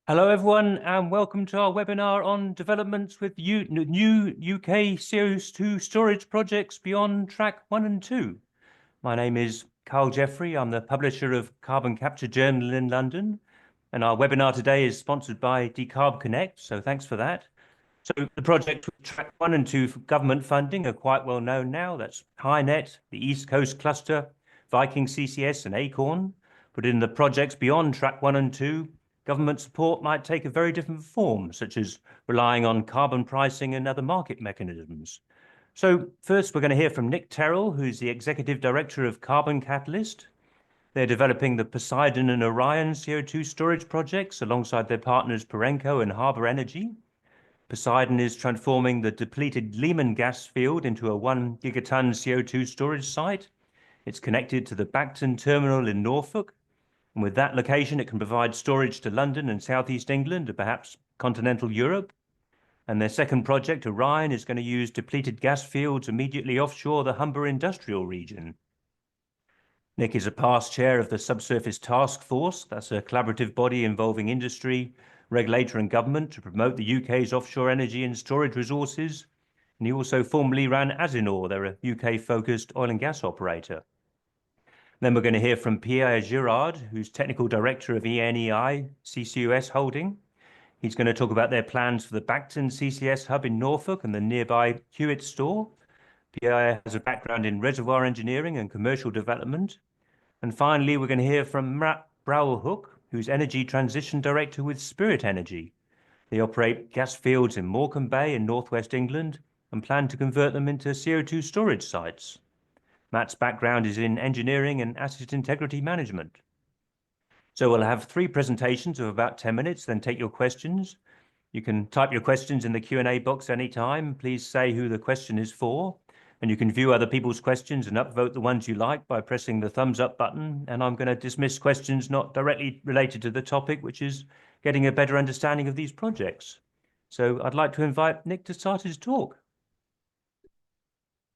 Hello, everyone, and welcome to our webinar on developments with new UK CO2 storage projects beyond Track 1 and 2. My name is Carl Jeffrey. I'm the publisher of Carbon Capture Journal in London, and our webinar today is sponsored by Decarb Connect, so thanks for that. So the project with Track 1 and 2 government funding are quite well known now. That's Hynet, the East Coast Cluster, Viking CCS and Acorn. But in the projects beyond Track 1 and 2, government support might take a very different form, such as relying on carbon pricing and other market mechanisms. So first, we're going to hear from Nick Terrell, who's the Executive Director of Carbon Catalyst. They're developing the Poseidon and Orion CO2 storage projects alongside their partners Perenco and Harbour Energy. Poseidon is transforming the depleted Leman gas field into a 1 gigatonne CO2 storage site. It's connected to the Bacton terminal in Norfolk. And with that location, it can provide storage to London and southeast England, and perhaps continental Europe. And their second project, Orion, is going to use depleted gas fields immediately offshore the Humber Industrial Region. Nick is a past chair of the Subsurface Task Force. That's a collaborative body involving industry, regulator and government to promote the UK's offshore energy and storage resources. And he also formerly ran Azinor. They're a UK-focused oil and gas operator. Then we're going to hear from Pierre Girard, who's Technical Director of ENEI CCUS Holding. He's going to talk about their plans for the Bacton CCS hub in Norfolk and the nearby Hewitt store. Pierre has a background in reservoir engineering and commercial development. And finally, we're going to hear from Matt Browell-Hook, who's Energy Transition Director with Spirit Energy. They operate gas fields in Morecambe Bay in northwest England and plan to convert them into CO2 storage sites. Matt's background is in engineering and asset integrity management. So we'll have 3 presentations of about 10 minutes, then take your questions. You can type your questions in the Q&A box anytime. Please say who the question is for. And you can view other people's questions and upvote the ones you like by pressing the thumbs up button. And I'm going to dismiss questions not directly related to the topic, which is getting a better understanding of these projects. So I'd like to invite Nick to start his talk.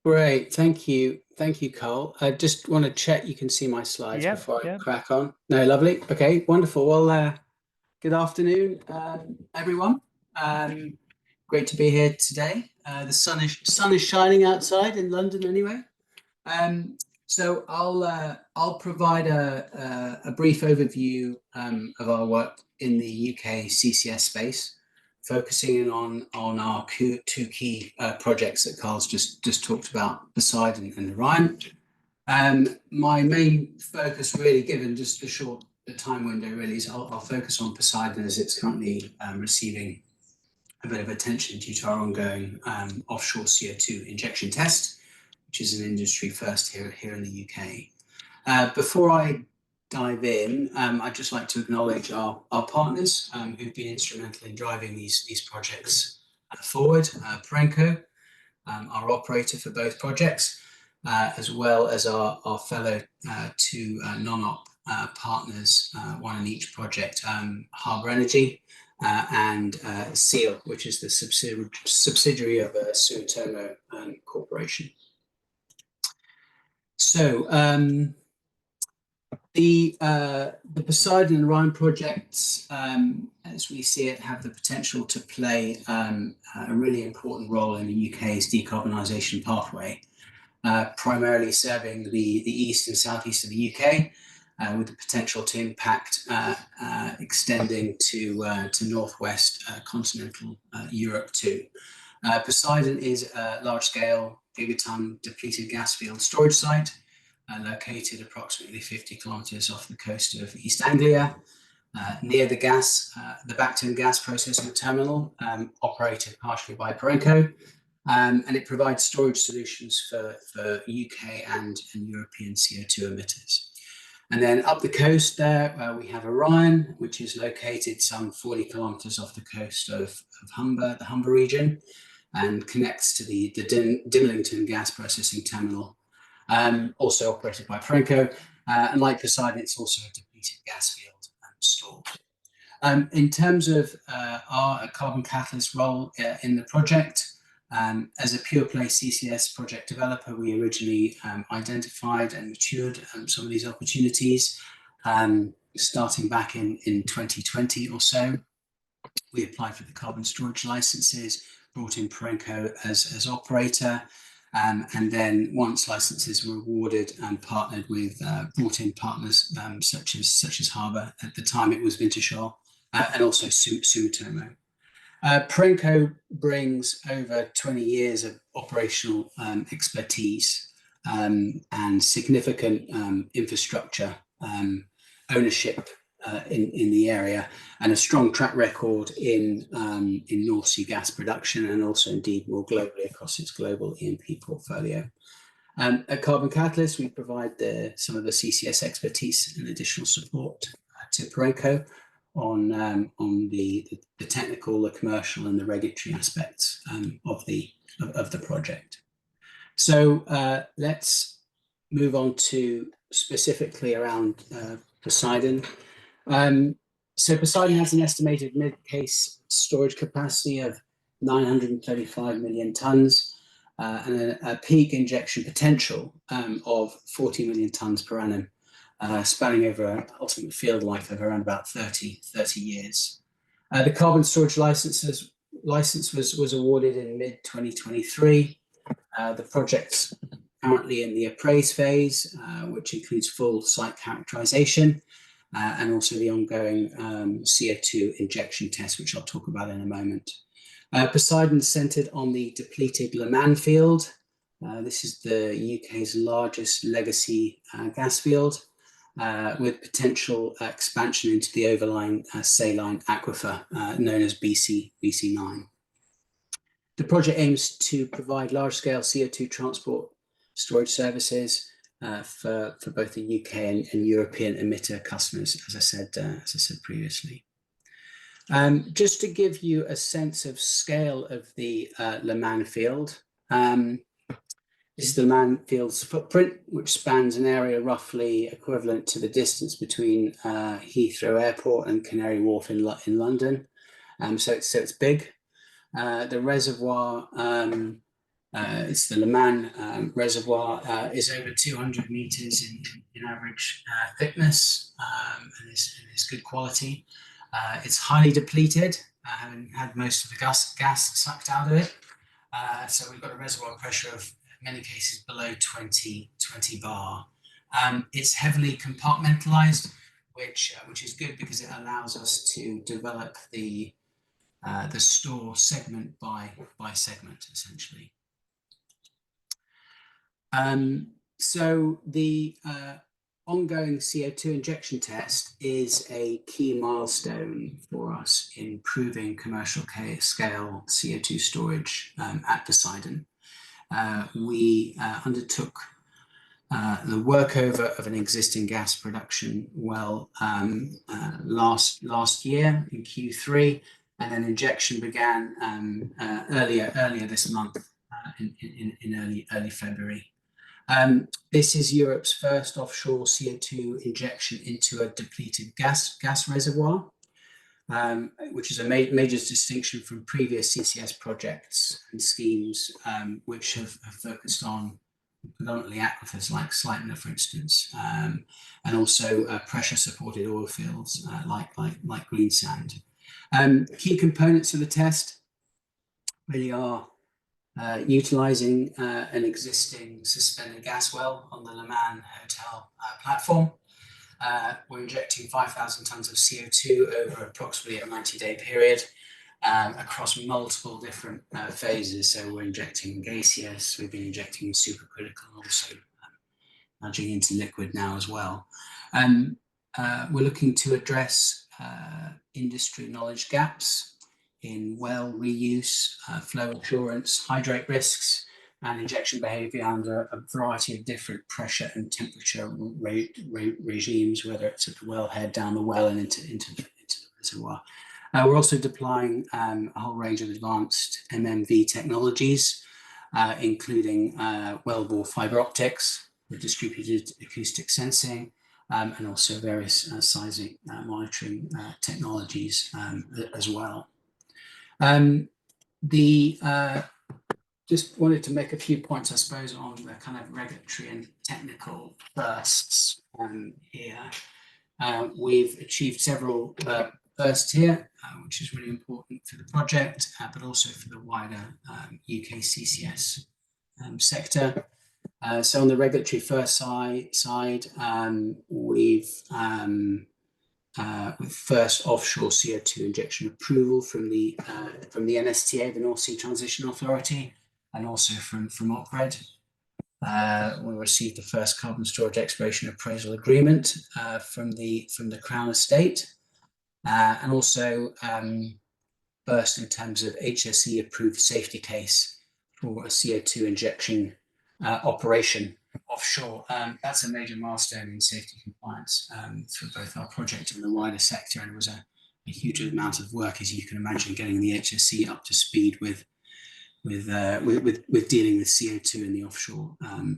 Great, thank you. Thank you, Carl. I just want to check you can see my slides before I crack on. No, lovely. Okay, wonderful. Well, good afternoon, everyone. Great to be here today. The sun is shining outside in London anyway. So I'll provide a brief overview of our work in the UK CCS space, focusing in on our 2 key projects that Carl's just talked about, Poseidon and Orion. My main focus, really, given just the time window, really, is I'll focus on Poseidon as it's currently receiving a bit of attention due to our ongoing offshore CO2 injection test, which is an industry first here in the UK. Before I dive in, I'd just like to acknowledge our partners who've been instrumental in driving these projects forward. Perenco, our operator for both projects, as well as our fellow 2 non-op partners, one in each project, Harbour Energy and SEAL, which is the subsidiary of Sumitomo Corporation. So the Poseidon and Orion projects, as we see it, have the potential to play a really important role in the UK's decarbonisation pathway, primarily serving the east and southeast of the UK, with the potential to impact extending to northwest continental Europe too. Poseidon is a large-scale gigaton depleted gas field storage site located approximately 50 kilometres off the coast of East Anglia, near the Bacton gas processing terminal, operated partially by Perenco, and it provides storage solutions for UK and European CO2 emitters. And then up the coast there, we have Orion, which is located some 40 kilometres off the coast of Humber, the Humber region, and connects to the Dimlington gas processing terminal, also operated by Perenco. And like Poseidon, it's also a depleted gas field stored. In terms of our carbon catalyst role in the project, as a pure play CCS project developer, we originally identified and matured some of these opportunities, starting back in 2020 or so. We applied for the carbon storage licenses, brought in Perenco as operator, and then once licenses were awarded and partnered with, brought in partners such as Harbour. At the time it was Wintershall, and also Sumitomo. Perenco brings over 20 years of operational expertise and significant infrastructure ownership in the area, and a strong track record in North Sea gas production, and also indeed more globally across its global E&P portfolio. At Carbon Catalyst, we provide some of the CCS expertise and additional support to Perenco on the technical, the commercial, and the regulatory aspects of the project. So let's move on to specifically around Poseidon. So Poseidon has an estimated mid-case storage capacity of 935 million tonnes and a peak injection potential of 40 million tonnes per annum, spanning over an ultimate field life of around about 30 years. The carbon storage license was awarded in mid-2023. The project's currently in the appraise phase, which includes full site characterization, and also the ongoing CO2 injection test, which I'll talk about in a moment. Poseidon centered on the depleted Leman field. This is the UK's largest legacy gas field, with potential expansion into the overlying saline aquifer known as BC9. The project aims to provide large-scale CO2 transport storage services for both the UK and European emitter customers, as I said previously. Just to give you a sense of scale of the Leman field, this is the Leman field's footprint, which spans an area roughly equivalent to the distance between Heathrow Airport and Canary Wharf in London. So it's big. The reservoir, it's the Leman reservoir, is over 200 meters in average thickness, and is good quality. It's highly depleted, having had most of the gas sucked out of it. So we've got a reservoir pressure of, in many cases, below 20 bar. It's heavily compartmentalized, which is good because it allows us to develop the store segment by segment, essentially. So the ongoing CO2 injection test is a key milestone for us in proving commercial scale CO2 storage at Poseidon. We undertook the workover of an existing gas production well last year in Q3, and then injection began earlier this month in early February. This is Europe's first offshore CO2 injection into a depleted gas reservoir, which is a major distinction from previous CCS projects and schemes, which have focused on predominantly aquifers like Sleipner, for instance, and also pressure-supported oil fields like greensand. Key components of the test really are utilizing an existing suspended gas well on the Leman Hotel platform. We're injecting 5,000 tons of CO2 over approximately a 90-day period across multiple different phases. So we're injecting gaseous, we've been injecting supercritical, also nudging into liquid now as well. We're looking to address industry knowledge gaps in well reuse, flow assurance, hydrate risks, and injection behavior under a variety of different pressure and temperature regimes, whether it's at the wellhead, down the well, and into the reservoir. We're also deploying a whole range of advanced MMV technologies, including wellbore fiber optics with distributed acoustic sensing, and also various seismic monitoring technologies as well. Just wanted to make a few points, I suppose, on the kind of regulatory and technical firsts here. We've achieved several first here, which is really important for the project, but also for the wider UK CCS sector. So on the regulatory first side, we've first offshore CO2 injection approval from the NSTA, the North Sea Transition Authority, and also from OPRED. We received the first carbon storage exploration appraisal agreement from the Crown Estate, and also first in terms of HSE approved safety case for a CO2 injection operation offshore. That's a major milestone in safety compliance for both our project and the wider sector, and it was a huge amount of work, as you can imagine, getting the HSE up to speed with dealing with CO2 in the offshore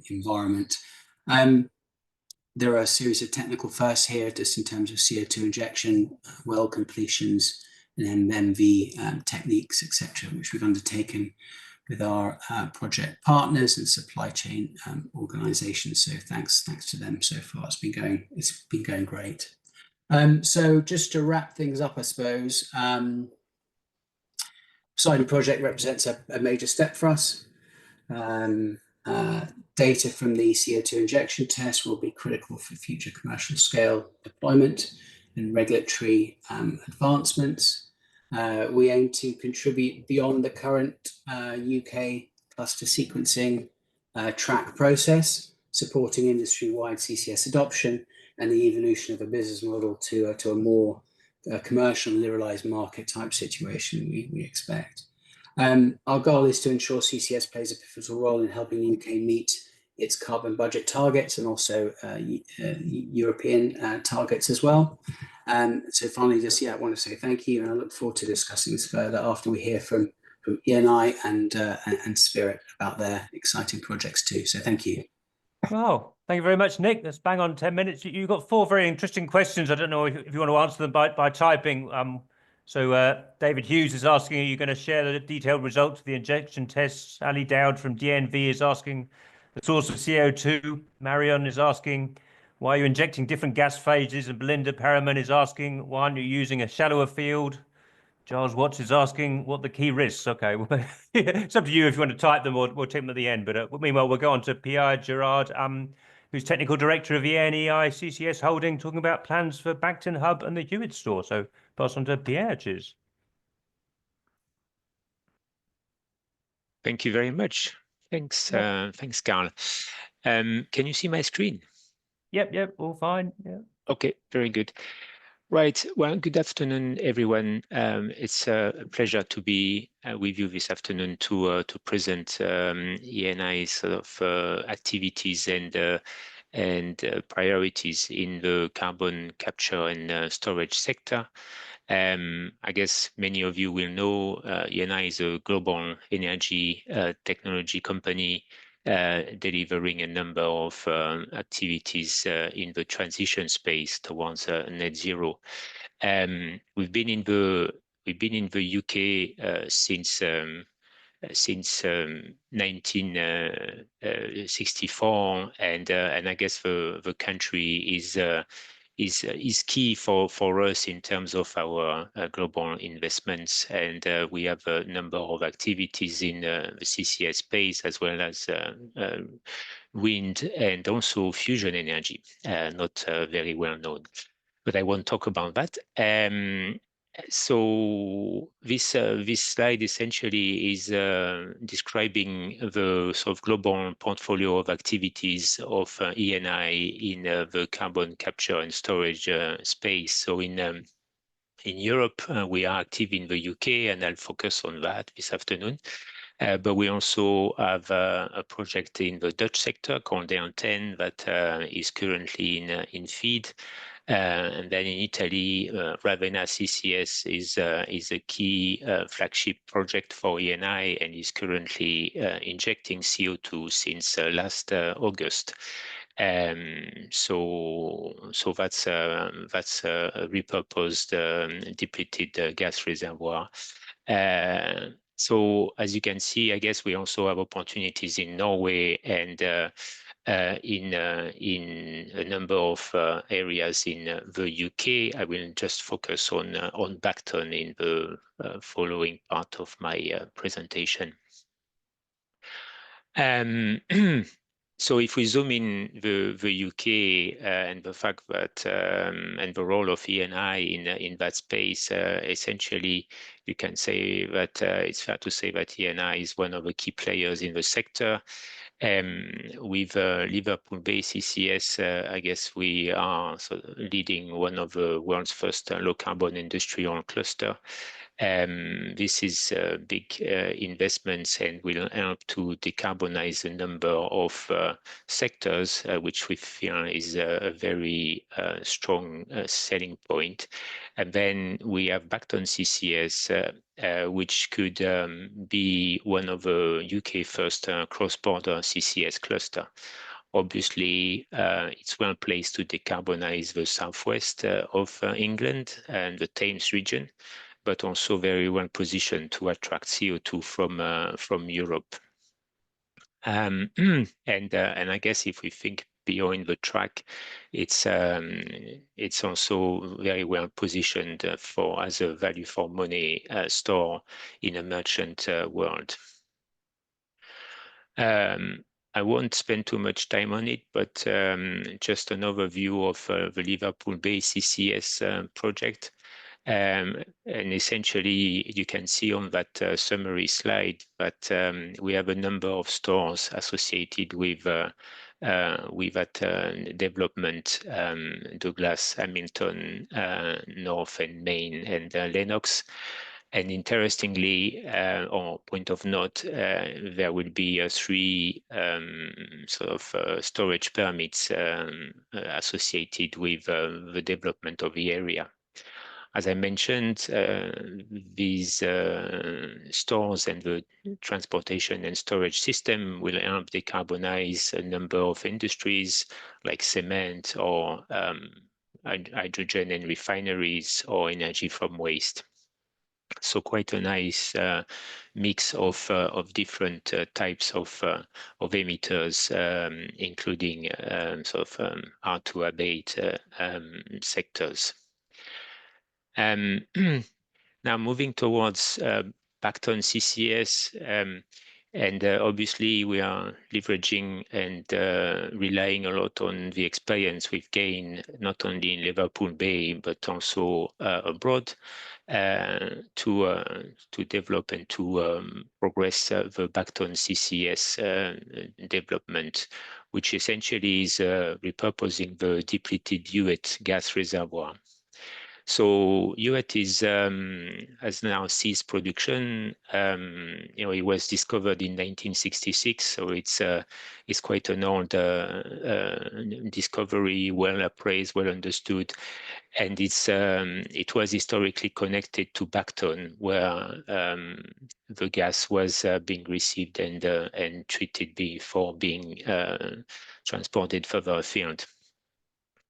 environment. There are a series of technical firsts here, just in terms of CO2 injection, well completions, and MV techniques, etc., which we've undertaken with our project partners and supply chain organisations. So thanks to them so far. It's been going great. So just to wrap things up, I suppose, Poseidon project represents a major step for us. Data from the CO2 injection test will be critical for future commercial scale deployment and regulatory advancements. We aim to contribute beyond the current UK cluster sequencing track process, supporting industry-wide CCS adoption and the evolution of a business model to a more commercial liberalized market type situation we expect. Our goal is to ensure CCS plays a pivotal role in helping the UK meet its carbon budget targets and also European targets as well. So finally, I want to say thank you, and I look forward to discussing this further after we hear from ENI and Spirit about their exciting projects too. So thank you. Well, thank you very much, Nick. That's bang on 10 minutes. You've got 4 very interesting questions. I don't know if you want to answer them by typing. So David Hughes is asking, are you going to share the detailed results of the injection tests? Ali Dowd from DNV is asking the source of CO2. Marion is asking, why are you injecting different gas phases? And Belinda Perriman is asking, why aren't you using a shallower field? Giles Watts is asking what the key risks. Okay, well, it's up to you if you want to type them or we'll take them at the end. But meanwhile, we'll go on to Pierre Gerard, who's technical director of ENEI CCS Holding, talking about plans for Bacton Hub and the Hewitt store. So pass on to Pierre, cheers. Thank you very much. Thanks, thanks, Carl. Can you see my screen? Yep, all fine. Yeah. Okay, very good. Right. Well, good afternoon, everyone. It's a pleasure to be with you this afternoon to present ENI's sort of activities and priorities in the carbon capture and storage sector. I guess many of you will know ENI is a global energy technology company delivering a number of activities in the transition space towards net zero. We've been in the UK since 1964, and I guess the country is key for us in terms of our global investments, and we have a number of activities in the CCS space as well as wind and also fusion energy, not very well known, but I won't talk about that. So this slide essentially is describing the sort of global portfolio of activities of ENI in the carbon capture and storage space. So in Europe, we are active in the UK, and I'll focus on that this afternoon. But we also have a project in the Dutch sector called Deanten that is currently in FEED. And then in Italy, Ravenna CCS is a key flagship project for ENI and is currently injecting CO2 since last August. So that's a repurposed depleted gas reservoir. So as you can see, I guess we also have opportunities in Norway and in a number of areas in the UK. I will just focus on Bacton in the following part of my presentation. So if we zoom in the UK and the fact that and the role of E&I in that space, essentially you can say that it's fair to say that E&I is one of the key players in the sector. With Liverpool-based CCS, I guess we are sort of leading one of the world's first low-carbon industrial cluster. This is big investments and will help to decarbonize a number of sectors, which we feel is a very strong selling point. And then we have Bacton CCS, which could be one of the UK first cross-border CCS cluster. Obviously, it's well placed to decarbonize the southwest of England and the Thames region, but also very well positioned to attract CO2 from Europe. And I guess if we think beyond the track, it's also very well positioned as a value for money store in a merchant world. I won't spend too much time on it, but just an overview of the Liverpool-based CCS project. And essentially, you can see on that summary slide that we have a number of stores associated with that development, Douglas, Hamilton, North and Main, and Lennox. And interestingly, or point of note, there will be 3 sort of storage permits associated with the development of the area. As I mentioned, these stores and the transportation and storage system will help decarbonize a number of industries like cement or hydrogen and refineries or energy from waste. So quite a nice mix of different types of emitters, including sort of hard to abate sectors. Now moving towards Bacton CCS, and obviously we are leveraging and relying a lot on the experience we've gained not only in Liverpool Bay but also abroad to develop and to progress the Bacton CCS development, which essentially is repurposing the depleted Hynet gas reservoir. So Hynet has now ceased production. It was discovered in 1966, so it's quite an old discovery, well appraised, well understood, and it was historically connected to Bacton, where the gas was being received and treated before being transported further afield.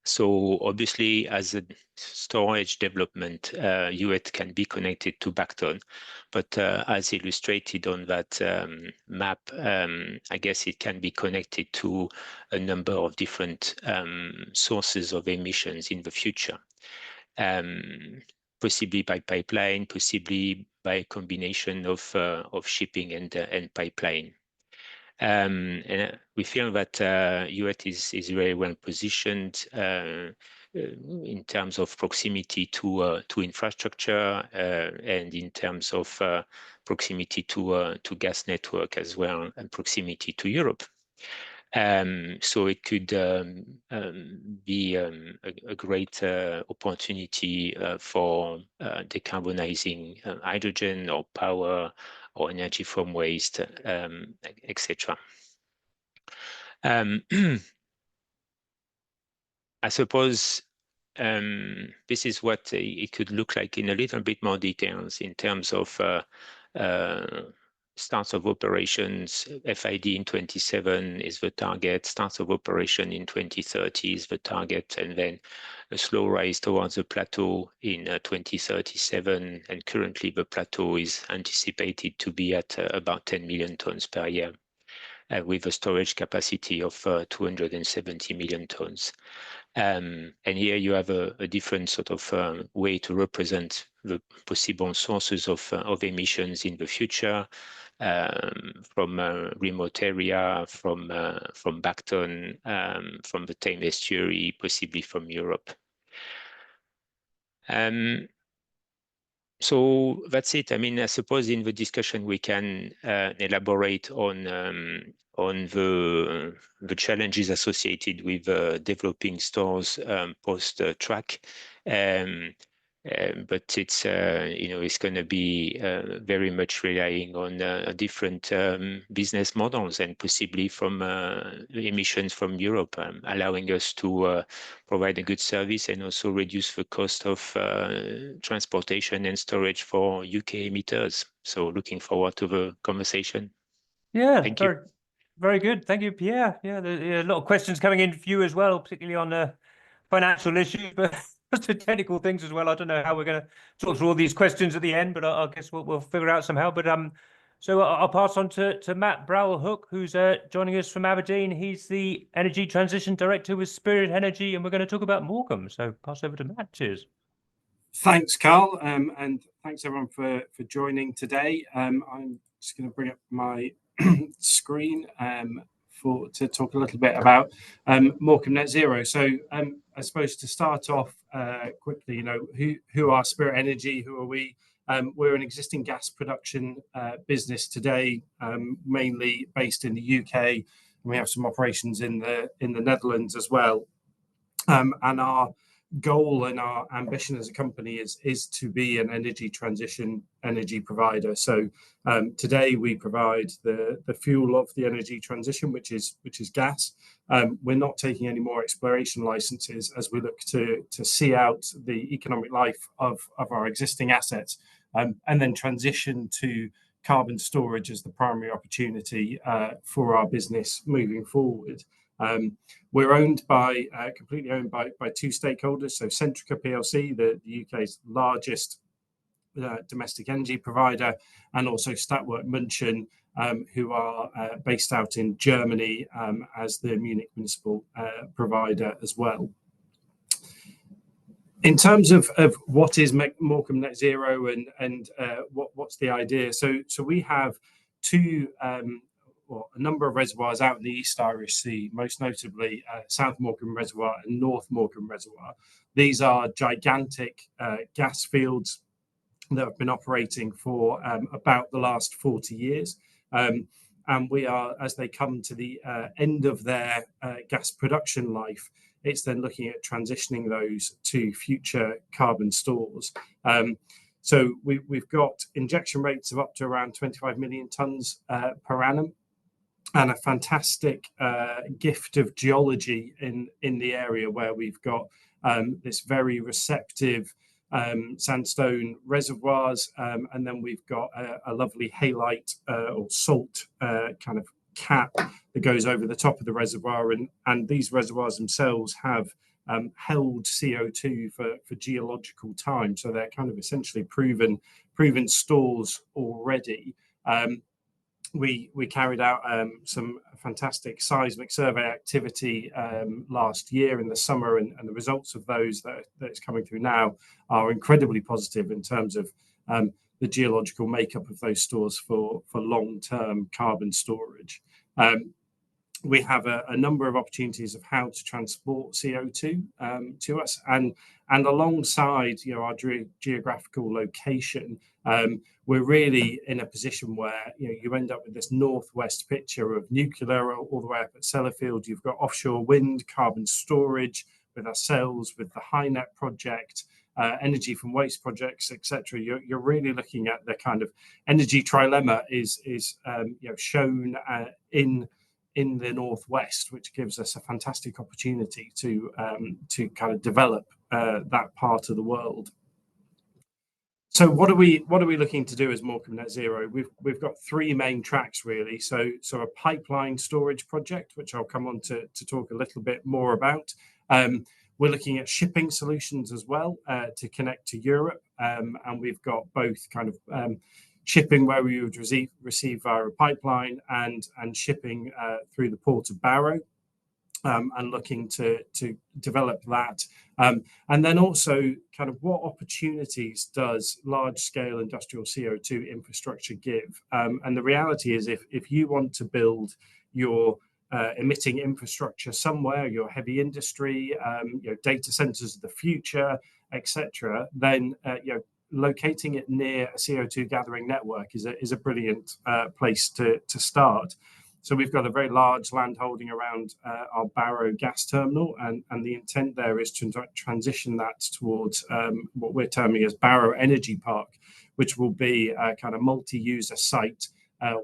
So obviously, as a storage development, Hynet can be connected to Bacton, but as illustrated on that map, I guess it can be connected to a number of different sources of emissions in the future, possibly by pipeline, possibly by a combination of shipping and pipeline. And we feel that Hynet is very well positioned in terms of proximity to infrastructure and in terms of proximity to gas network as well, and proximity to Europe. So it could be a great opportunity for decarbonizing hydrogen or power or energy from waste, etc. I suppose this is what it could look like in a little bit more details in terms of starts of operations. FID in 27 is the target, starts of operation in 2030 is the target, and then a slow rise towards the plateau in 2037, and currently the plateau is anticipated to be at about 10 million tons per year. with a storage capacity of 270 million tons. And here you have a different sort of way to represent the possible sources of emissions in the future, from a remote area, from Bacton, from the Thames estuary, possibly from Europe. So that's it. I mean, I suppose in the discussion we can elaborate on the challenges associated with developing stores post-track. But it's it's going to be very much relying on different business models, and possibly from emissions from Europe, allowing us to provide a good service and also reduce the cost of transportation and storage for UK emitters. So looking forward to the conversation. Yeah, Thank you. Very good. Thank you, Pierre. Yeah, there's a lot of questions coming in for you as well, particularly on financial issues, but the technical things as well. I don't know how we're going to talk through all these questions at the end, but I guess we'll figure out somehow. But so I'll pass on to Matt Browell-Hook, who's joining us from Aberdeen. He's the Energy Transition Director with Spirit Energy, and we're going to talk about Morecambe. So pass over to Matt. Cheers. Thanks, Carl, and thanks everyone for joining today. I'm just going to bring up my screen to talk a little bit about Morecambe Net Zero. So I suppose to start off quickly, who are Spirit Energy? Who are we? We're an existing gas production business today, mainly based in the UK. And we have some operations in the Netherlands as well. And our goal and our ambition as a company is to be an energy transition energy provider. So today we provide the fuel of the energy transition, which is gas. We're not taking any more exploration licenses as we look to see out the economic life of our existing assets, and then transition to carbon storage as the primary opportunity for our business moving forward. We're completely owned by two stakeholders. So Centrica PLC, the UK's largest domestic energy provider, and also Stadtwerke München, who are based out in Germany as the Munich municipal provider as well. In terms of what is Morecambe Net Zero and what's the idea, so we have a number of reservoirs out in the East Irish Sea, most notably South Morecambe Reservoir and North Morecambe Reservoir. These are gigantic gas fields that have been operating for about the last 40 years. And we are, as they come to the end of their gas production life, it's then looking at transitioning those to future carbon stores. So we've got injection rates of up to around 25 million tonnes per annum, and a fantastic gift of geology in the area where we've got this very receptive sandstone reservoirs, and then we've got a lovely halite or salt kind of cap that goes over the top of the reservoir, and these reservoirs themselves have held CO2 for geological time, so they're kind of essentially proven stores already. We carried out some fantastic seismic survey activity last year in the summer, and the results of those that's coming through now are incredibly positive in terms of the geological makeup of those stores for long-term carbon storage. We have a number of opportunities of how to transport CO2 to us, and alongside our geographical location, we're really in a position where you end up with this northwest picture of nuclear all the way up at Sellafield. You've got offshore wind, carbon storage with ourselves, with the Hynet project, energy from waste projects, etc. You're really looking at the kind of energy trilemma is shown in the northwest, which gives us a fantastic opportunity to kind of develop that part of the world. So what are we looking to do as Morecambe Net Zero? We've got three main tracks really. So a pipeline storage project, which I'll come on to talk a little bit more about. We're looking at shipping solutions as well to connect to Europe, and we've got both kind of shipping where we would receive via a pipeline, and shipping through the port of Barrow, and looking to develop that. And then also kind of what opportunities does large-scale industrial CO2 infrastructure give? And the reality is, if you want to build your emitting infrastructure somewhere, your heavy industry, data centers of the future, etc., then locating it near a CO2 gathering network is a brilliant place to start. So we've got a very large land holding around our Barrow gas terminal, and the intent there is to transition that towards what we're terming as Barrow Energy Park, which will be a kind of multi-user site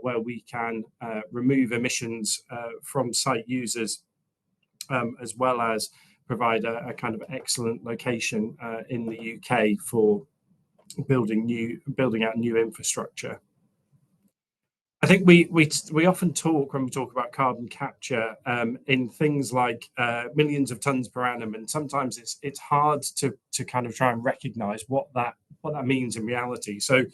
where we can remove emissions from site users, as well as provide a kind of excellent location in the UK for building out new infrastructure. I think we often talk, when we talk about carbon capture, in things like millions of tons per annum, and sometimes it's hard to kind of try and recognise what that means in reality. So,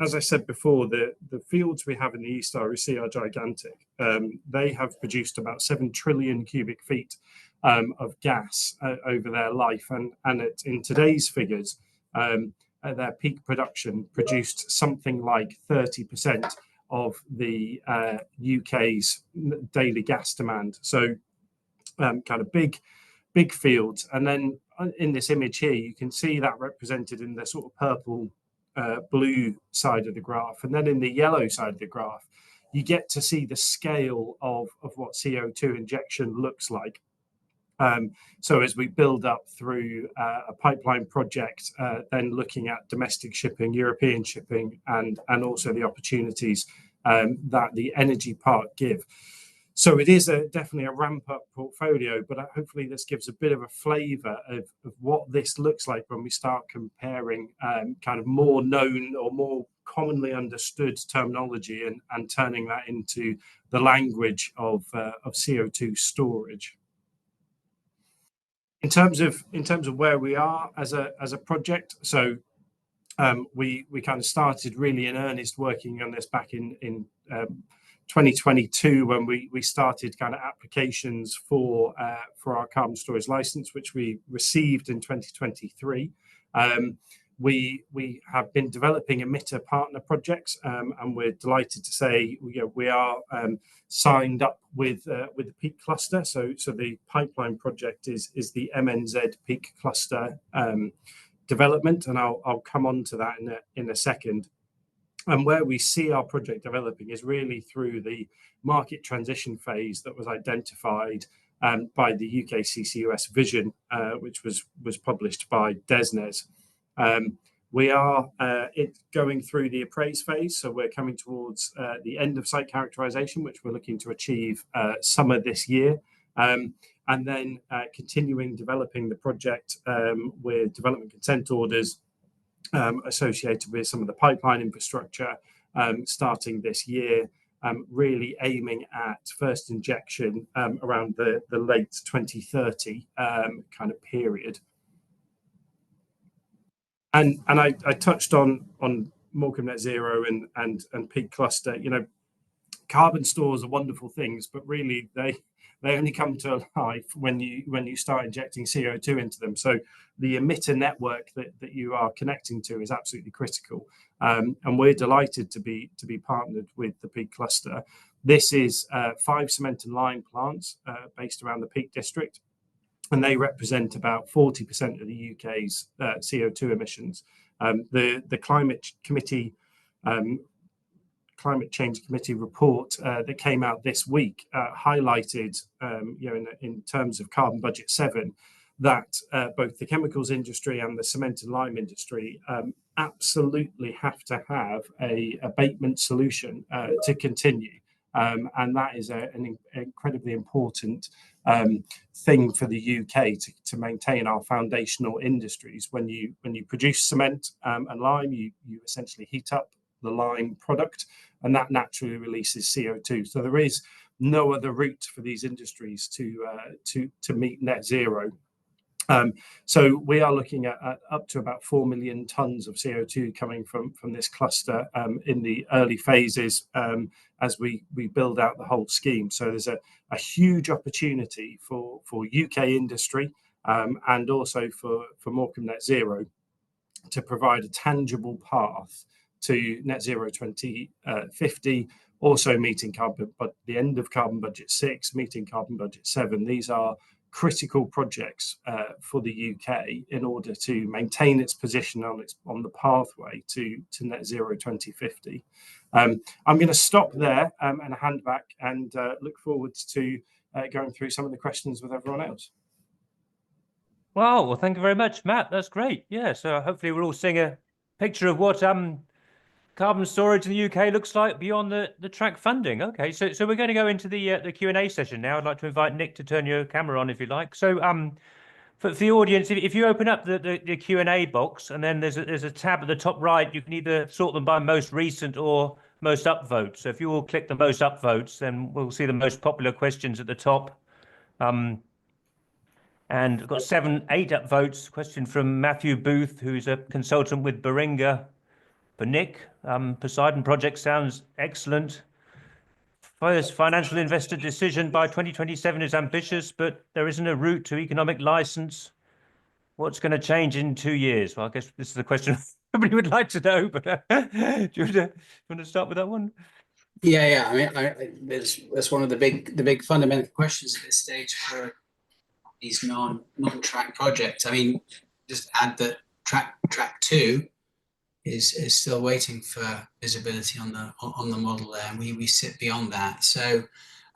as I said before, the fields we have in the East Irish Sea are gigantic. They have produced about 7 trillion cubic feet of gas over their life, and in today's figures, at their peak production, produced something like 30% of the UK's daily gas demand. So kind of big fields. And then in this image here, you can see that represented in the sort of purple blue side of the graph. And then in the yellow side of the graph, you get to see the scale of what CO2 injection looks like. So as we build up through a pipeline project, then looking at domestic shipping, European shipping, and also the opportunities that the energy park give. So it is definitely a ramp-up portfolio, but hopefully this gives a bit of a flavour of what this looks like when we start comparing kind of more known or more commonly understood terminology and turning that into the language of CO2 storage. In terms of where we are as a project, so we kind of started really in earnest working on this back in 2022, when we started kind of applications for our carbon storage license, which we received in 2023. We have been developing emitter partner projects, and we're delighted to say we are signed up with the peak cluster. So the pipeline project is the MNZ peak cluster development, and I'll come on to that in a second. And where we see our project developing is really through the market transition phase that was identified by the UK CCS vision, which was published by DESNZ. We are going through the appraise phase, so we're coming towards the end of site characterization, which we're looking to achieve summer this year, and then continuing developing the project with development consent orders associated with some of the pipeline infrastructure starting this year, really aiming at first injection around the late 2030 kind of period. And I touched on Morecambe Net Zero and peak cluster. Carbon stores are wonderful things, but really they only come to life when you start injecting CO2 into them. So the emitter network that you are connecting to is absolutely critical, and we're delighted to be partnered with the peak cluster. This is 5 cement and lime plants based around the Peak District, and they represent about 40% of the UK's CO2 emissions. The Climate Change Committee report that came out this week highlighted, in terms of Carbon Budget 7, that both the chemicals industry and the cement and lime industry absolutely have to have an abatement solution to continue. And that is an incredibly important thing for the UK to maintain our foundational industries. When you produce cement and lime, you essentially heat up the lime product, and that naturally releases CO2. So there is no other route for these industries to meet net zero. So we are looking at up to about 4 million tonnes of CO2 coming from this cluster in the early phases as we build out the whole scheme. So there's a huge opportunity for UK industry and also for Morecambe Net Zero to provide a tangible path to net zero 2050, also meeting the end of carbon budget 6, meeting carbon budget 7. These are critical projects for the UK in order to maintain its position on the pathway to net zero 2050. I'm going to stop there and hand back and look forward to going through some of the questions with everyone else. Wow, well, thank you very much, Matt. That's great. Yeah, so hopefully we're all seeing a picture of what carbon storage in the UK looks like beyond the track funding. Okay, so we're going to go into the Q&A session now. I'd like to invite Nick to turn your camera on if you like. So for the audience, if you open up the Q&A box, and then there's a tab at the top right, you can either sort them by most recent or most upvotes. So if you all click the most upvotes, then we'll see the most popular questions at the top. And I've got 8 upvotes. Question from Matthew Booth, who's a consultant with Beringa. For Nick, Poseidon project sounds excellent. First financial investor decision by 2027 is ambitious, but there isn't a route to economic license. What's going to change in 2 years? Well, I guess this is a question everybody would like to know, but do you want to start with that one? Yeah. I mean, that's one of the big fundamental questions at this stage for these non-track projects. I mean, just add that track 2 is still waiting for visibility on the model there, and we sit beyond that. So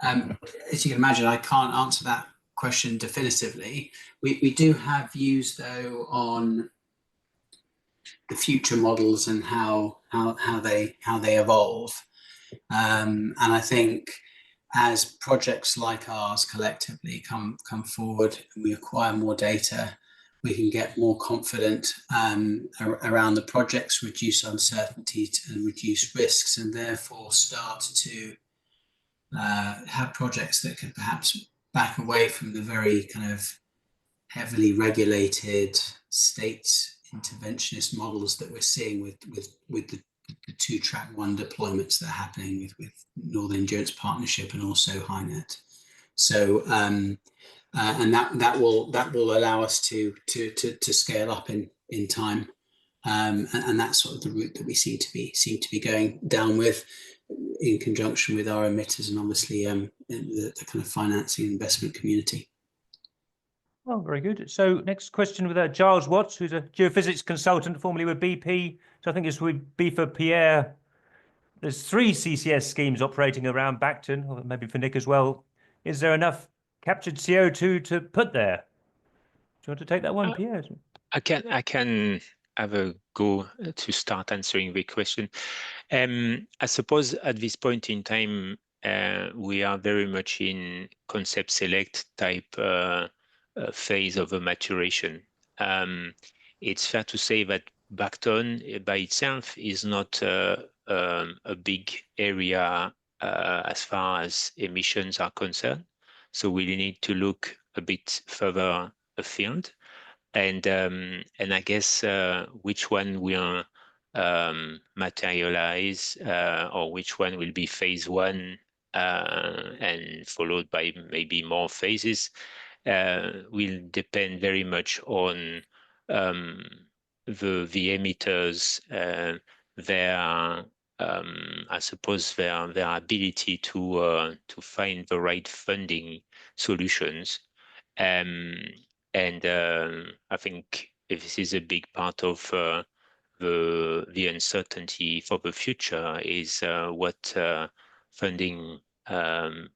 as you can imagine, I can't answer that question definitively. We do have views though on the future models and how they evolve, and I think as projects like ours collectively come forward and we acquire more data, we can get more confident around the projects, reduce uncertainty and reduce risks, and therefore start to have projects that can perhaps back away from the very kind of heavily regulated state interventionist models that we're seeing with the 2 track 1 deployments that are happening with Northern Endurance Partnership and also Hynet. So and that will allow us to scale up in time, and that's sort of the route that we seem to be going down with, in conjunction with our emitters and obviously the kind of financing investment community. Oh, very good. So next question with Giles Watts, who's a geophysics consultant formerly with BP. So I think this would be for Pierre. There's 3 CCS schemes operating around Bacton, or maybe for Nick as well. Is there enough captured CO2 to put there? Do you want to take that one, Pierre? I can have a go to start answering the question. I suppose at this point in time, we are very much in concept select type phase of a maturation. It's fair to say that Bacton by itself is not a big area as far as emissions are concerned. So we need to look a bit further afield, and I guess which one will materialize or which one will be phase 1 and followed by maybe more phases will depend very much on the emitters, I suppose their ability to find the right funding solutions, and I think this is a big part of the uncertainty for the future is what funding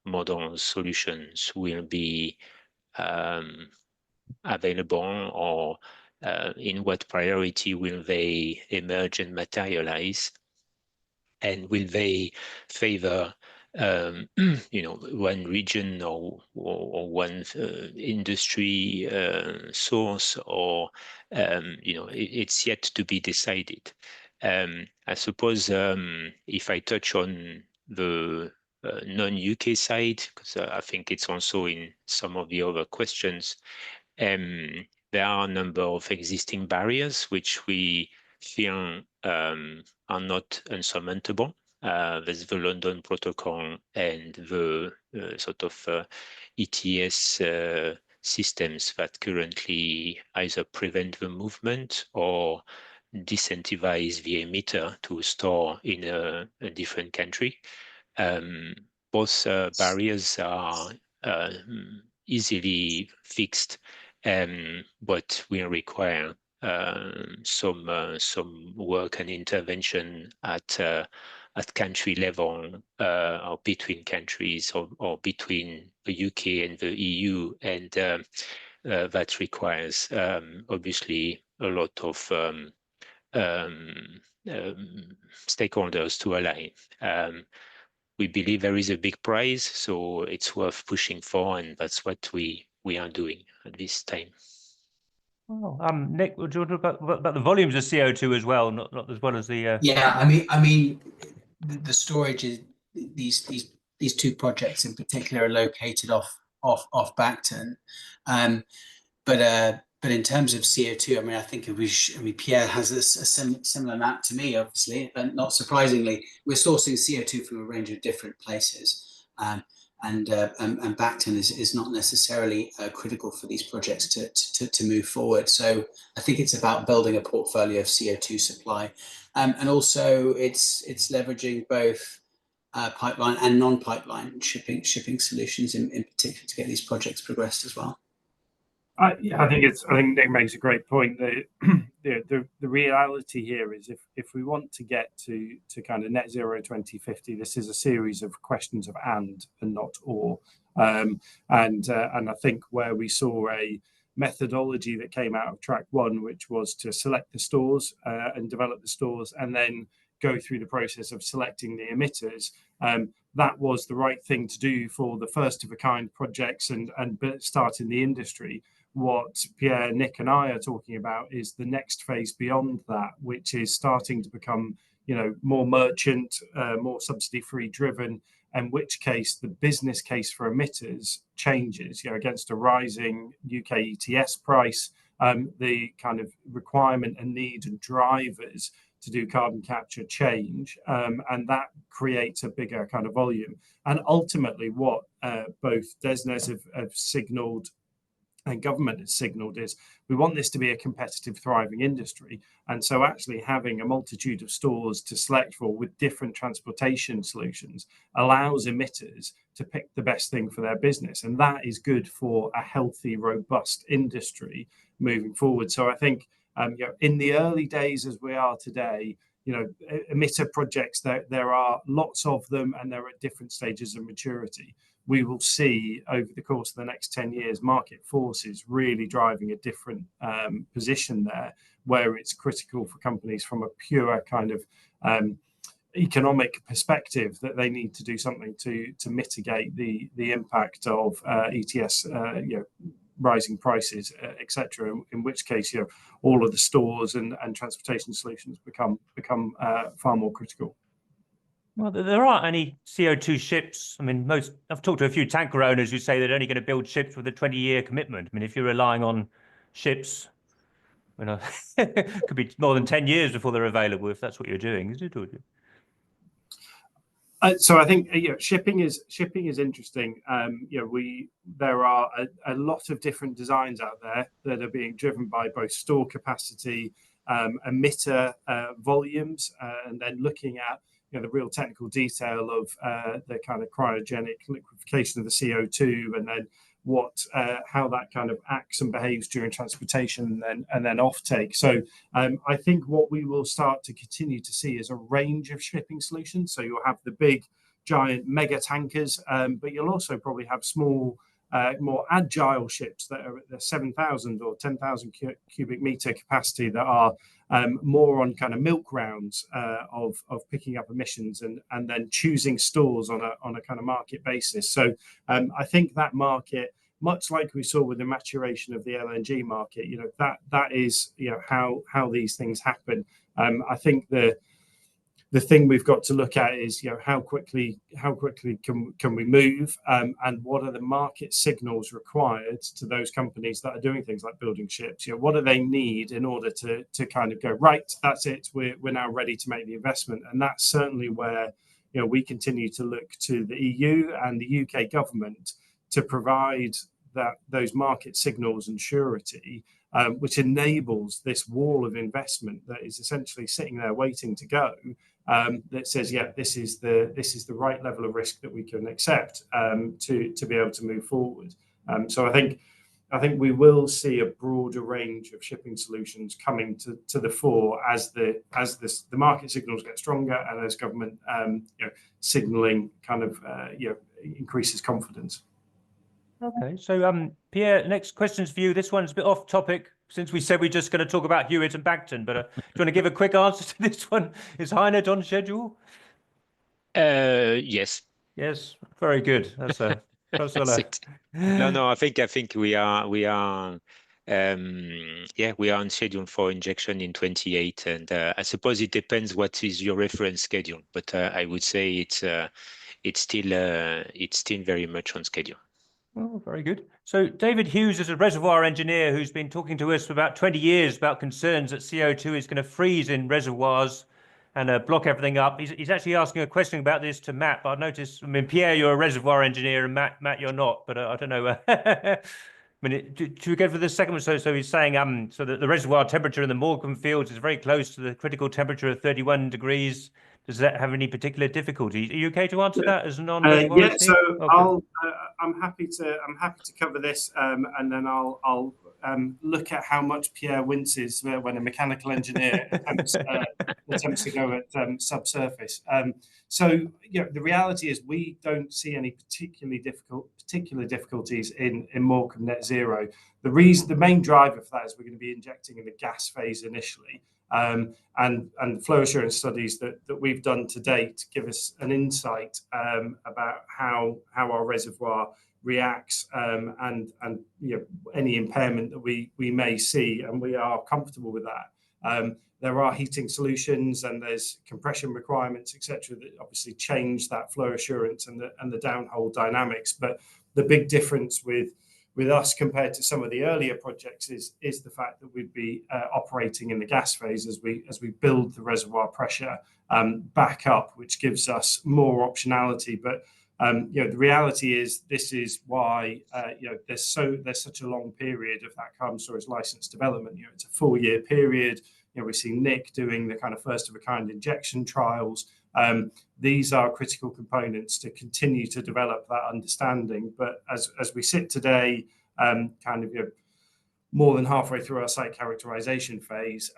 model solutions will be available, or in what priority will they emerge and materialize, and will they favor one region or one industry source, or it's yet to be decided. I suppose if I touch on the non-UK side, because I think it's also in some of the other questions, there are a number of existing barriers which we feel are not unsurmountable. There's the London Protocol and the sort of ETS systems that currently either prevent the movement or disincentivize the emitter to store in a different country. Both barriers are easily fixed, but will require some work and intervention at country level, or between countries, or between the UK and the EU, and that requires obviously a lot of stakeholders to align. We believe there is a big prize, so it's worth pushing for, and that's what we are doing at this time. Oh, Nick, would you talk about the volumes of CO2 as well, not as well as the? Yeah, I mean, the storage is these two projects in particular are located off Bacton, but in terms of CO2, I mean, I think Pierre has a similar map to me, obviously, and not surprisingly, we're sourcing CO2 from a range of different places, and Bacton is not necessarily critical for these projects to move forward. So I think it's about building a portfolio of CO2 supply, and also it's leveraging both pipeline and non-pipeline shipping solutions in particular to get these projects progressed as well. I think Nick makes a great point. The reality here is if we want to get to kind of net zero 2050, this is a series of questions of and not or. And I think where we saw a methodology that came out of track one, which was to select the stores and develop the stores, and then go through the process of selecting the emitters. That was the right thing to do for the first of a kind projects and start in the industry. What Pierre, Nick, and I are talking about is the next phase beyond that, which is starting to become, more merchant, more subsidy-free driven, in which case the business case for emitters changes. Against a rising UK ETS price, the kind of requirement and need and drivers to do carbon capture change, and that creates a bigger kind of volume. And ultimately, what both DESNZ have signalled and government has signalled is we want this to be a competitive, thriving industry. And so actually having a multitude of stores to select for with different transportation solutions allows emitters to pick the best thing for their business. And that is good for a healthy, robust industry moving forward. So I think in the early days as we are today, emitter projects, there are lots of them and they're at different stages of maturity. We will see over the course of the next 10 years, market forces really driving a different position there, where it's critical for companies from a pure kind of economic perspective that they need to do something to mitigate the impact of ETS, rising prices, etc. In which case, all of the stores and transportation solutions become far more critical. Well, there aren't any CO2 ships. I mean, I've talked to a few tanker owners who say they're only going to build ships with a 20-year commitment. I mean, if you're relying on ships, it could be more than 10 years before they're available, if that's what you're doing, is it? So I think shipping is interesting. There are a lot of different designs out there that are being driven by both store capacity, emitter volumes, and then looking at the real technical detail of the kind of cryogenic liquefaction of the CO2, and then how that kind of acts and behaves during transportation and then offtake. So I think what we will start to continue to see is a range of shipping solutions. So you'll have the big giant mega tankers, but you'll also probably have small, more agile ships that are at the 7,000 or 10,000 cubic meter capacity that are more on kind of milk rounds of picking up emissions and then choosing stores on a kind of market basis. So I think that market, much like we saw with the maturation of the LNG market, that is how these things happen. I think the thing we've got to look at is, how quickly can we move, and what are the market signals required to those companies that are doing things like building ships? What do they need in order to kind of go, right, that's it, we're now ready to make the investment? And that's certainly where we continue to look to the EU and the UK government to provide those market signals and surety, which enables this wall of investment that is essentially sitting there waiting to go. That says, this is the right level of risk that we can accept to be able to move forward. So I think we will see a broader range of shipping solutions coming to the fore as the market signals get stronger and as government signalling kind of increases confidence. Okay, so Pierre, next question's for you. This one's a bit off topic since we said we're just going to talk about Hewitt and Bacton, but do you want to give a quick answer to this one? Is Hynet on schedule? Yes. Yes, very good. That's a No, I think we are we are on schedule for injection in 28, and I suppose it depends what is your reference schedule, but I would say it's still very much on schedule. Oh, very good. So David Hughes is a reservoir engineer who's been talking to us for about 20 years about concerns that CO2 is going to freeze in reservoirs and block everything up. He's actually asking a question about this to Matt, but I noticed, Pierre, you're a reservoir engineer, and Matt, you're not, but I don't know. Should we go for the second one? So he's saying so that the reservoir temperature in the Morecambe fields is very close to the critical temperature of 31 degrees. Does that have any particular difficulty? Are you okay to answer that as a non-reservoir? Yeah, so okay. I'm happy to cover this, and then I'll look at how much Pierre winces when a mechanical engineer attempts to go at subsurface. So the reality is we don't see any particular difficulties in Morecambe Net Zero. The main driver for that is we're going to be injecting in the gas phase initially. And flow assurance studies that we've done to date give us an insight about how our reservoir reacts and any impairment that we may see, and we are comfortable with that. There are heating solutions and there's compression requirements, etc., that obviously change that flow assurance and the downhole dynamics. But the big difference with us compared to some of the earlier projects is the fact that we'd be operating in the gas phase as we build the reservoir pressure back up, which gives us more optionality. But the reality is this is why there's such a long period of that carbon storage license development. It's a 4-year period. We see Nick doing the kind of first of a kind injection trials. These are critical components to continue to develop that understanding. But as we sit today, more than halfway through our site characterization phase,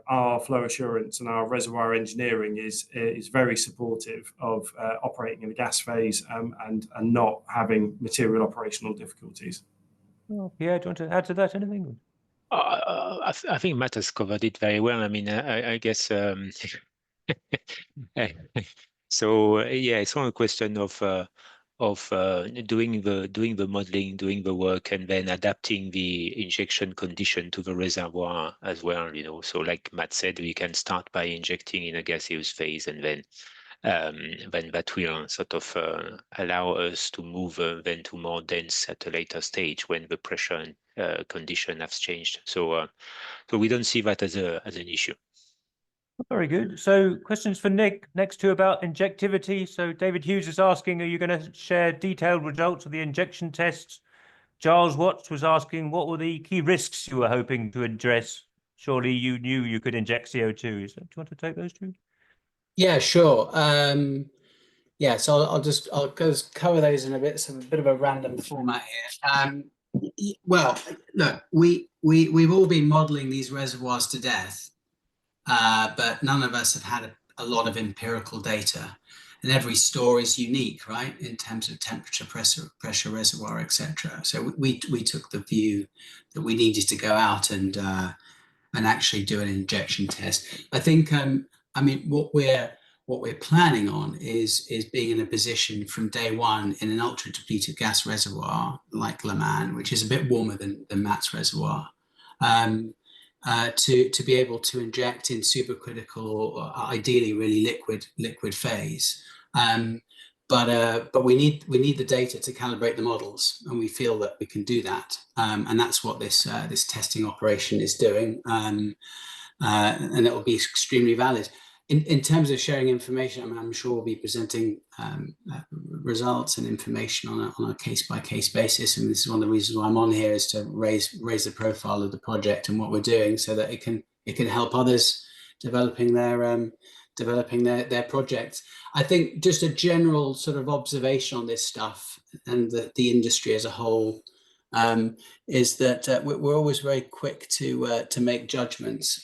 our flow assurance and our reservoir engineering is very supportive of operating in the gas phase and not having material operational difficulties. Oh, yeah, do you want to add to that anything? I think Matt has covered it very well. I mean, I guess so. Yeah, it's one question of doing the modeling, doing the work, and then adapting the injection condition to the reservoir as well. So like Matt said, we can start by injecting in a gaseous phase, and then that will sort of allow us to move then to more dense at a later stage when the pressure and condition has changed. So we don't see that as an issue. Very good. So questions for Nick next to about injectivity. So David Hughes is asking, are you going to share detailed results of the injection tests? Giles Watts was asking, what were the key risks you were hoping to address? Surely you knew you could inject CO2. Do you want to take those two? Yeah, sure. Yeah, so I'll go cover those in a bit of a random format here. Well, look, we've all been modelling these reservoirs to death, but none of us have had a lot of empirical data, and every store is unique, right, in terms of temperature, pressure, reservoir, etc. So we took the view that we needed to go out and actually do an injection test. I think, I mean, what we're planning on is being in a position from day one in an ultra depleted gas reservoir like Leman, which is a bit warmer than Matt's reservoir, to be able to inject in supercritical or ideally really liquid phase. But we need the data to calibrate the models, and we feel that we can do that, and that's what this testing operation is doing, and it will be extremely valid. In terms of sharing information, I mean, I'm sure we'll be presenting results and information on a case-by-case basis, and this is one of the reasons why I'm on here, is to raise the profile of the project and what we're doing, so that it can help others developing their projects. I think just a general sort of observation on this stuff and the industry as a whole is that we're always very quick to make judgments.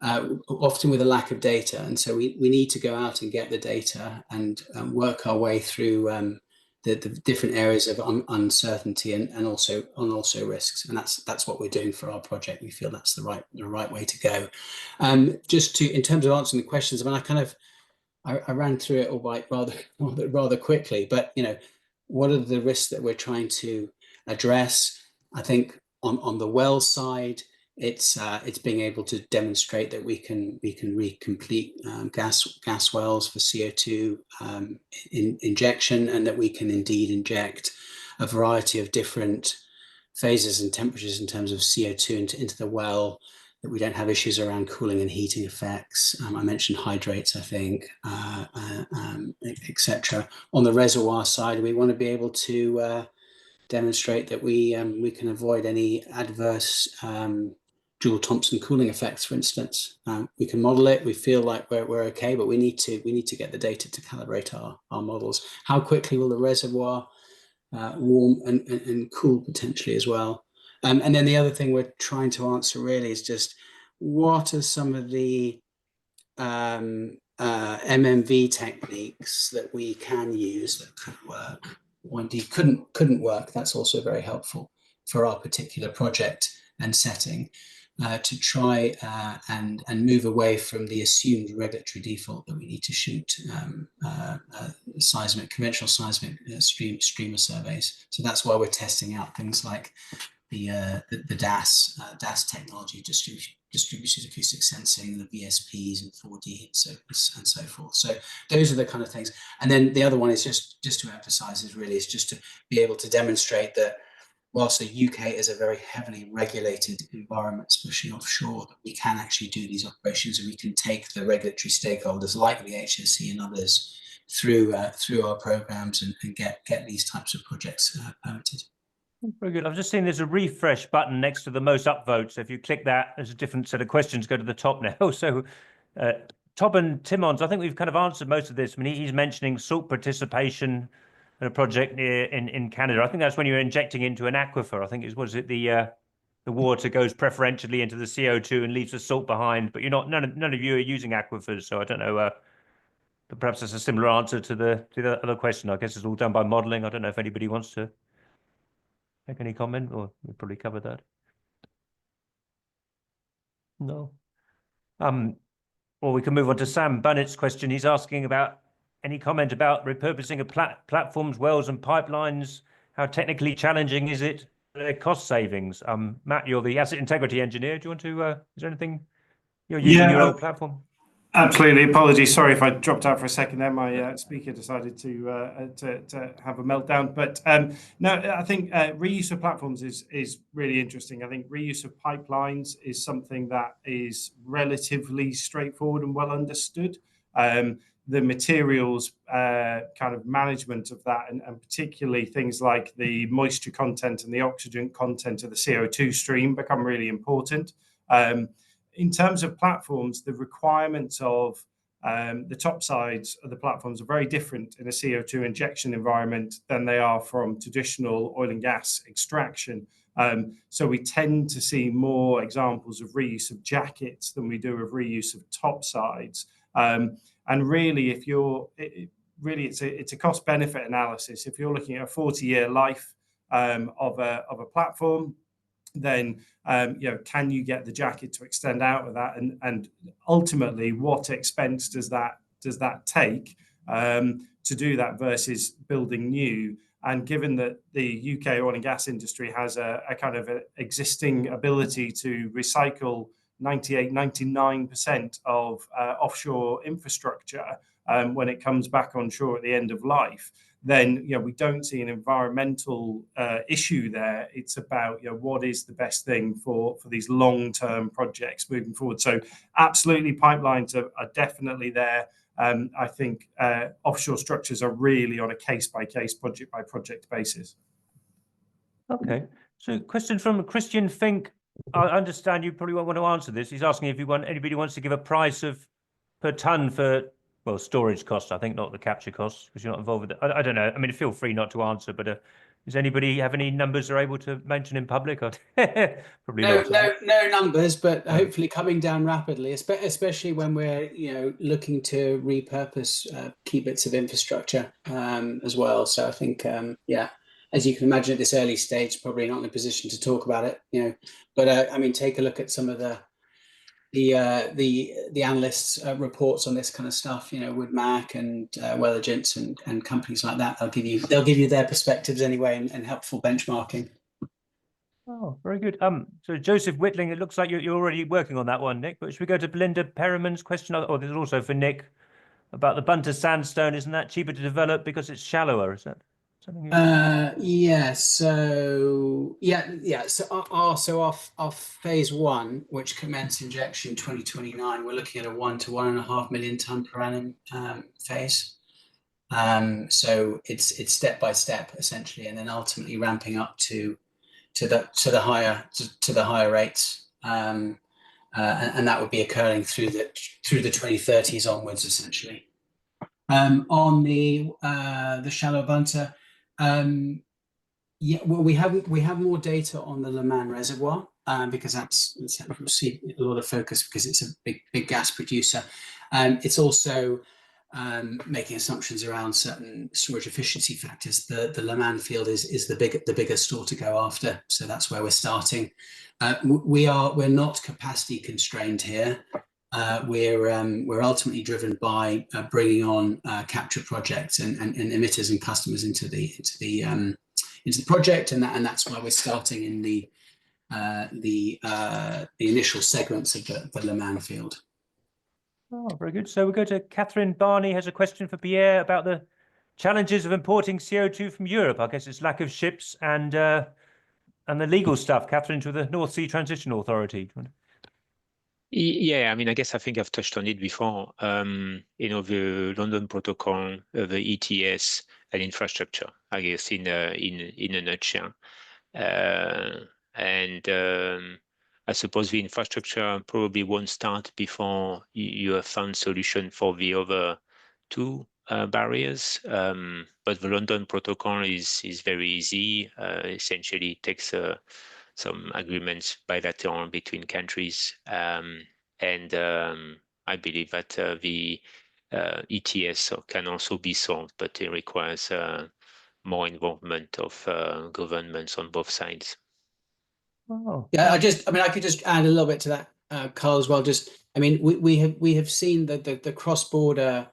Often with a lack of data, and so we need to go out and get the data and work our way through the different areas of uncertainty and also risks, and that's what we're doing for our project. We feel that's the right way to go. Just in terms of answering the questions, I mean, I ran through it all rather quickly, but what are the risks that we're trying to address? I think on the well side, it's being able to demonstrate that we can recomplete gas wells for CO2 injection, and that we can indeed inject a variety of different phases and temperatures in terms of CO2 into the well, that we don't have issues around cooling and heating effects. I mentioned hydrates, I think, etc. On the reservoir side, we want to be able to demonstrate that we can avoid any adverse Joule-Thomson cooling effects, for instance. We can model it. We feel like we're okay, but we need to get the data to calibrate our models. How quickly will the reservoir warm and cool potentially as well? And then the other thing we're trying to answer really is just, what are some of the MMV techniques that we can use that could work, or indeed couldn't work? That's also very helpful for our particular project and setting, to try and move away from the assumed regulatory default that we need to shoot conventional seismic streamer surveys. So that's why we're testing out things like the DAS technology, distributed acoustic sensing, the VSPs and 4D and so forth. So those are the kind of things. And then the other one is just to emphasize is just to be able to demonstrate that whilst the UK is a very heavily regulated environment, especially offshore, that we can actually do these operations, and we can take the regulatory stakeholders like the HSE and others through our programs and get these types of projects permitted. Very good. I've just seen there's a refresh button next to the most upvotes. So if you click that, there's a different set of questions go to the top now. So Tobin Timmons, I think we've kind of answered most of this. I mean, he's mentioning salt participation in a project in Canada. I think that's when you're injecting into an aquifer. I think the water goes preferentially into the CO2 and leaves the salt behind. But none of you are using aquifers, so I don't know. But perhaps that's a similar answer to the other question. I guess it's all done by modelling. I don't know if anybody wants to make any comment, or we probably covered that. No. Or we can move on to Sam Bunnett's question. He's asking about any comment about repurposing of platforms, wells, and pipelines. How technically challenging is it? Their cost savings. Matt, you're the asset integrity engineer. Do you want to? Is there anything you're using your old platform? Absolutely. Apologies. Sorry if I dropped out for a second there. My speaker decided to have a meltdown. But no, I think reuse of platforms is really interesting. I think reuse of pipelines is something that is relatively straightforward and well understood. The materials kind of management of that, and particularly things like the moisture content and the oxygen content of the CO2 stream, become really important. In terms of platforms, the requirements of the top sides of the platforms are very different in a CO2 injection environment than they are from traditional oil and gas extraction. So we tend to see more examples of reuse of jackets than we do of reuse of top sides. And really, it's a cost benefit analysis. If you're looking at a 40-year life of a platform, then can you get the jacket to extend out of that, and ultimately what expense does that take to do that versus building new? And given that the UK oil and gas industry has a kind of existing ability to recycle 98, 99% of offshore infrastructure when it comes back onshore at the end of life, then we don't see an environmental issue there. It's about what is the best thing for these long-term projects moving forward. So absolutely, pipelines are definitely there. I think offshore structures are really on a case-by-case, project-by-project basis. Okay. So question from Christian Fink. I understand you probably won't want to answer this. He's asking if anybody wants to give a price per ton for, well, storage costs, I think, not the capture costs, because you're not involved with it. I don't know. I mean, feel free not to answer, but does anybody have any numbers they're able to mention in public? Probably not. No numbers, but hopefully coming down rapidly, especially when we're looking to repurpose key bits of infrastructure as well. So I think as you can imagine at this early stage, probably not in a position to talk about it. But I mean, take a look at some of the analysts' reports on this kind of stuff. Wood Mac and Welligent and companies like that. They'll give you their perspectives anyway and helpful benchmarking. Oh, very good. So Joseph Whitling, it looks like you're already working on that one, Nick. But should we go to Belinda Perriman's question? Oh, there's also for Nick about the Bunter sandstone. Isn't that cheaper to develop because it's shallower? Is that something? Yeah. So So our phase one, which commenced injection 2029, we're looking at a 1 to 1.5 million ton per annum phase. So it's step by step essentially, and then ultimately ramping up to the higher rates, and that would be occurring through the 2030s onwards essentially. On the shallow Bunter. Well, we have more data on the Leman reservoir because that's obviously a lot of focus because it's a big gas producer. It's also making assumptions around certain storage efficiency factors. The Leman field is the bigger store to go after, so that's where we're starting. We're not capacity constrained here. We're ultimately driven by bringing on capture projects and emitters and customers into the project, and that's why we're starting in the initial segments of the Leman field. Oh, very good. So we'll go to Catherine Barney, has a question for Pierre about the challenges of importing CO2 from Europe. I guess it's lack of ships and the legal stuff. Catherine, to the North Sea Transition Authority. Yeah, I mean, I think I've touched on it before. The London Protocol, the ETS, and infrastructure, I guess, in a nutshell. I suppose the infrastructure probably won't start before you have found solution for the other two barriers. But the London Protocol is very easy. Essentially, it takes some agreements bilateral between countries. And I believe that the ETS can also be solved, but it requires more involvement of governments on both sides. Oh. Yeah, I could just add a little bit to that, Carl, as well. We have seen the cross-border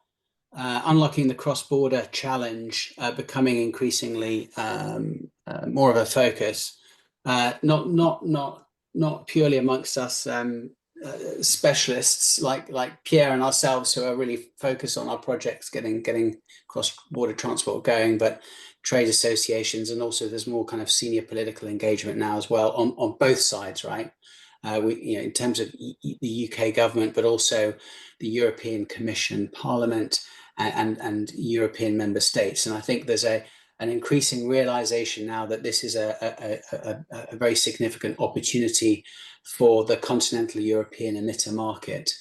unlocking the cross-border challenge becoming increasingly more of a focus, not purely amongst us specialists like Pierre and ourselves who are really focused on our projects getting cross-border transport going, but trade associations, and also there's more kind of senior political engagement now as well on both sides, right? In terms of the UK government, but also the European Commission, Parliament, and European member states. And I think there's an increasing realization now that this is a very significant opportunity for the continental European emitter market,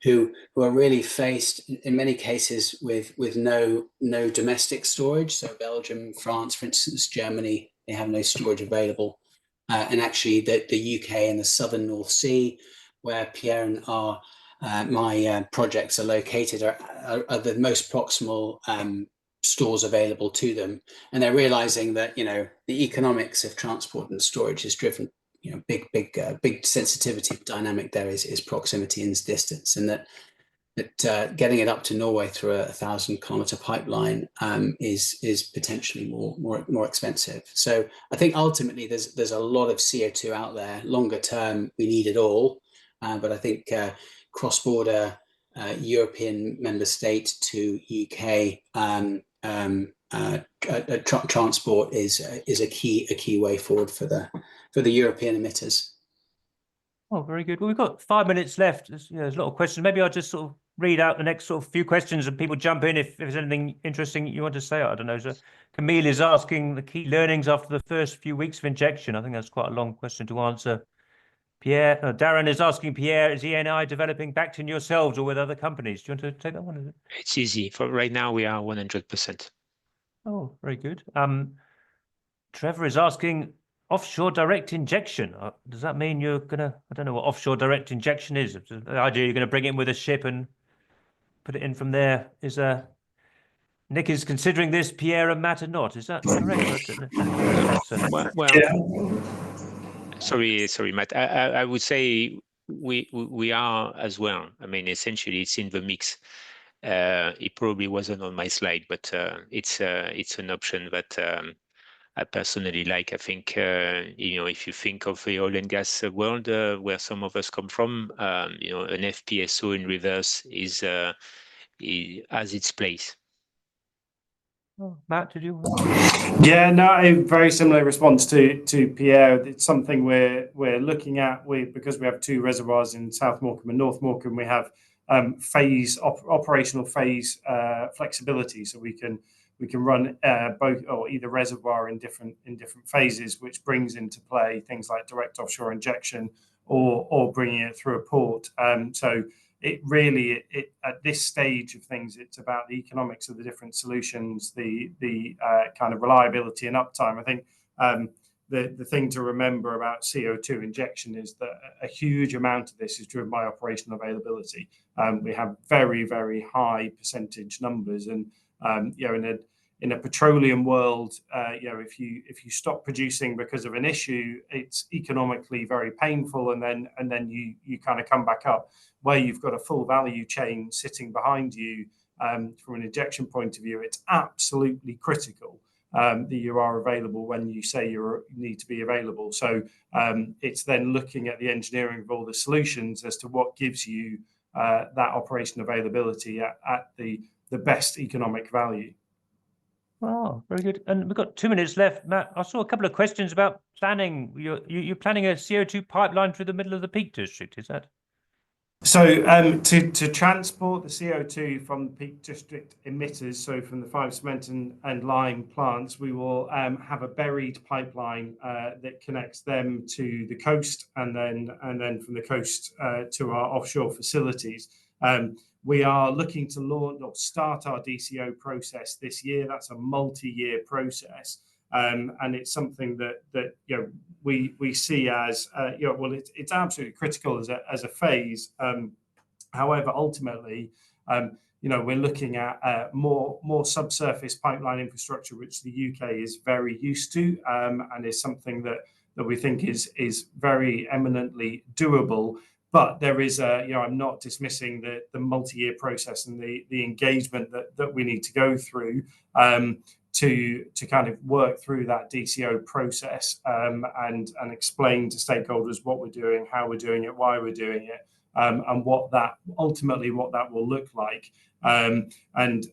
who are really faced in many cases with no domestic storage. So Belgium, France, for instance, Germany, they have no storage available. And actually the UK and the southern North Sea, where Pierre and my projects are located, are the most proximal stores available to them. And they're realizing that, the economics of transport and storage is driven, big sensitivity dynamic there is proximity and distance, and that that getting it up to Norway through a 1,000-kilometer pipeline is potentially more expensive. So I think ultimately there's a lot of CO2 out there. Longer term, we need it all, but I think cross-border European member state to UK transport is a key way forward for the European emitters. Oh, very good. Well, we've got 5 minutes left. There's a lot of questions. Maybe I'll just sort of read out the next sort of few questions and people jump in if there's anything interesting you want to say. I don't know. So Camille is asking the key learnings after the first few weeks of injection. I think that's quite a long question to answer. Darren is asking Pierre, is ENI developing Bacton yourselves or with other companies? Do you want to take that one? It's easy. For right now, we are 100%. Oh, very good. Trevor is asking, offshore direct injection. Does that mean you're gonna? I don't know what offshore direct injection is. The idea you're going to bring it in with a ship and put it in from there. Is Nick is considering this. Pierre and Matt are not. Is that correct? Sorry, Matt. I would say we are as well. I mean, essentially, it's in the mix. It probably wasn't on my slide, but it's an option that. I personally like. I think if you think of the oil and gas world where some of us come from, an FPSO in reverse has its place. Oh, Matt, did you? Yeah, no, a very similar response to Pierre. It's something we're looking at. Because we have two reservoirs in South Morecambe and North Morecambe, we have operational phase flexibility, so we can run both or either reservoir in different phases, which brings into play things like direct offshore injection or bringing it through a port. So it really at this stage of things, it's about the economics of the different solutions, the kind of reliability and uptime. I think the thing to remember about CO2 injection is that a huge amount of this is driven by operational availability. We have very, very high percentage numbers, and in a petroleum world, if you stop producing because of an issue, it's economically very painful, and then you kind of come back up. Where you've got a full value chain sitting behind you, from an injection point of view, it's absolutely critical that you are available when you say you need to be available. So it's then looking at the engineering of all the solutions as to what gives you that operation availability at the best economic value. Oh, very good. And we've got 2 minutes left. Matt, I saw a couple of questions about planning. You're planning a CO2 pipeline through the middle of the Peak District, is that? So to transport the CO2 from the Peak District emitters, so from the 5 cement and lime plants, we will have a buried pipeline that connects them to the coast, and then from the coast to our offshore facilities. We are looking to launch or start our DCO process this year. That's a multi-year process, and it's something that we see as well. It's absolutely critical as a phase. However, ultimately, we're looking at more subsurface pipeline infrastructure, which the UK is very used to, and is something that we think is very eminently doable. But there is I'm not dismissing the multi-year process and the engagement that we need to go through to kind of work through that DCO process and explain to stakeholders what we're doing, how we're doing it, why we're doing it, and what that will look like. And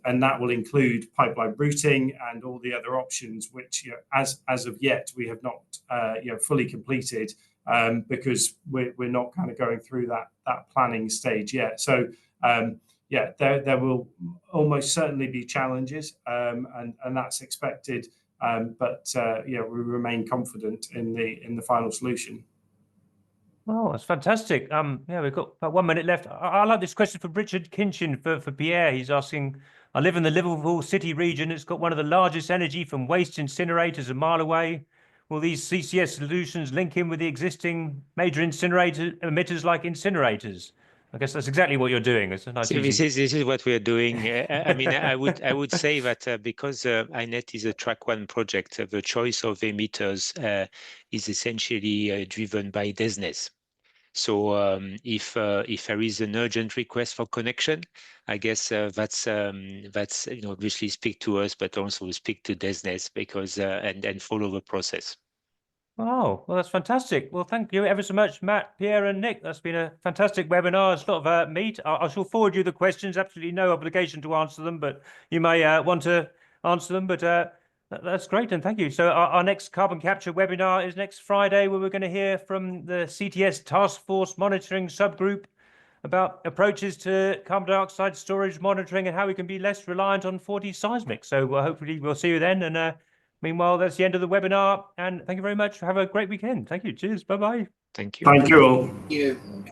that will include pipeline routing and all the other options, which as of yet we have not fully completed. Because we're not kind of going through that planning stage yet. So there will almost certainly be challenges, and that's expected. But we remain confident in the final solution. Oh, that's fantastic. We've got about 1 minute left. I like this question from Richard Kinchin for Pierre. He's asking, I live in the Liverpool City region. It's got one of the largest energy from waste incinerators a mile away. Will these CCS solutions link in with the existing major incinerator emitters like incinerators? I guess that's exactly what you're doing. It's a nice. So this is what we are doing. I mean, I would say that because Hynet is a track 1 project, the choice of emitters is essentially driven by business. So if there is an urgent request for connection, I guess that's obviously speak to us, but also speak to DESNZ because and follow the process. Oh, well, that's fantastic. Well, thank you ever so much, Matt, Pierre, and Nick. That's been a fantastic webinar. It's a lot of meat. I shall forward you the questions. Absolutely no obligation to answer them, but you may want to answer them. But that's great, and thank you. So our next carbon capture webinar is next Friday, where we're going to hear from the CTS Task Force Monitoring Subgroup about approaches to carbon dioxide storage monitoring and how we can be less reliant on 4D seismic. So hopefully we'll see you then. And meanwhile, that's the end of the webinar. And thank you very much. Have a great weekend. Thank you. Cheers. Bye-bye. Thank you. Thank you all. Thank you.